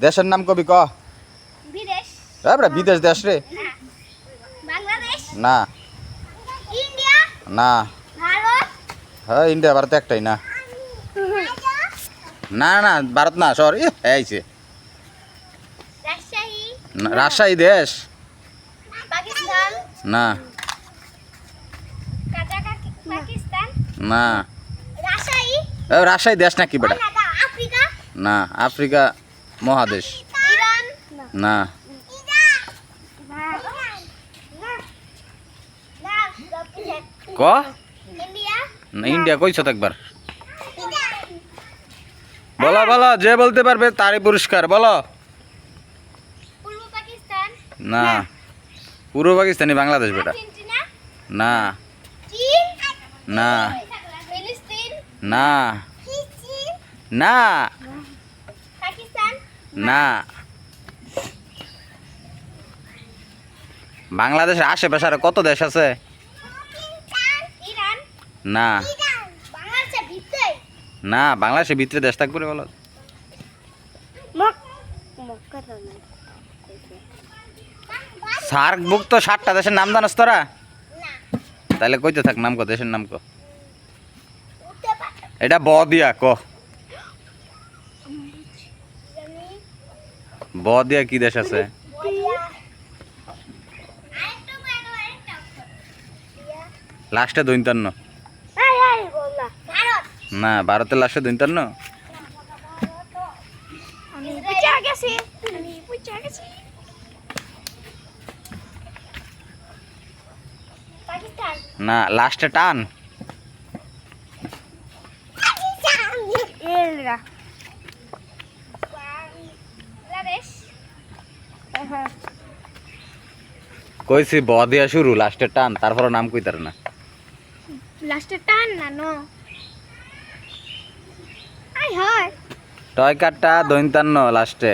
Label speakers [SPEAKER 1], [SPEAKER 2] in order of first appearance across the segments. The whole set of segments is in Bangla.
[SPEAKER 1] দেশের নাম কবি ক।
[SPEAKER 2] বিদেশ
[SPEAKER 1] এবারে বিদেশ দেশ রে।
[SPEAKER 2] বাংলাদেশ
[SPEAKER 1] না
[SPEAKER 2] ইন্ডিয়া
[SPEAKER 1] না।
[SPEAKER 2] ভারত
[SPEAKER 1] হ্যাঁ ইন্ডিয়া ভারত একটাই না। না না ভারত না সর এইছে।
[SPEAKER 2] রাজশাহী
[SPEAKER 1] রাজশাহী দেশ
[SPEAKER 2] পাকিস্তান
[SPEAKER 1] না
[SPEAKER 2] পাকিস্তান
[SPEAKER 1] না।
[SPEAKER 2] রাজশাহী
[SPEAKER 1] রাজশাহী দেশ নাকি বেটা?
[SPEAKER 2] আফ্রিকা
[SPEAKER 1] না আফ্রিকা মহাদেশ
[SPEAKER 2] ইরান
[SPEAKER 1] না। ক
[SPEAKER 2] ইন্ডিয়া
[SPEAKER 1] না ইন্ডিয়া কইছো তো একবার। বলো বলো যে বলতে পারবে তারই পুরস্কার বলো।
[SPEAKER 2] পূর্ব পাকিস্তান
[SPEAKER 1] না পূর্ব পাকিস্তানি বাংলাদেশ বেটা।
[SPEAKER 2] আর্জেন্টিনা
[SPEAKER 1] না
[SPEAKER 2] চীন
[SPEAKER 1] না
[SPEAKER 2] ফিলিস্তিন
[SPEAKER 1] না না
[SPEAKER 2] পাকিস্তান
[SPEAKER 1] না। বাংলাদেশের আশেপাশে আর কত দেশ আছে?
[SPEAKER 2] ইরান
[SPEAKER 1] না
[SPEAKER 2] বাংলাদেশের ভিতরে
[SPEAKER 1] না বাংলাদেশের ভিতরে দেশ থাকবে বলো।
[SPEAKER 2] মক্কা তো না
[SPEAKER 1] সার্ক বুক তো 7টা দেশের নাম জানাস তোরা? তাহলে কইতে থাক নাম ক দেশের নাম ক। এটা ব দিয়া ক। ব দিয়া কি দেশ আছে? লাস্টে দৈন্তান্ন।
[SPEAKER 2] ভারত
[SPEAKER 1] না ভারতের লাস্টে দৈন্তান্ন।
[SPEAKER 2] আমি বুঝা গেছি পাকিস্তান
[SPEAKER 1] না লাস্টে টান।
[SPEAKER 2] এলরা বাংলাদেশ
[SPEAKER 1] কইছি ব দিয়া শুরু লাস্টে টান তারপর নাম কইতার না।
[SPEAKER 2] লাস্টে টান না নো আই হয়
[SPEAKER 1] টয় কাটটা দৈন্তান্ন লাস্টে।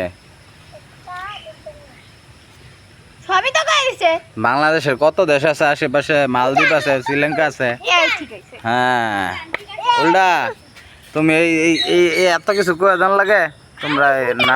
[SPEAKER 2] সবই তো কইছে
[SPEAKER 1] বাংলাদেশের কত দেশ আছে আশেপাশে? মালদ্বীপ আছে, শ্রীলঙ্কা আছে।
[SPEAKER 2] এই ঠিক আছে
[SPEAKER 1] হ্যাঁ উল্টা তুমি এই এই এই এত কিছু কয়ে জান লাগে তোমরা নাম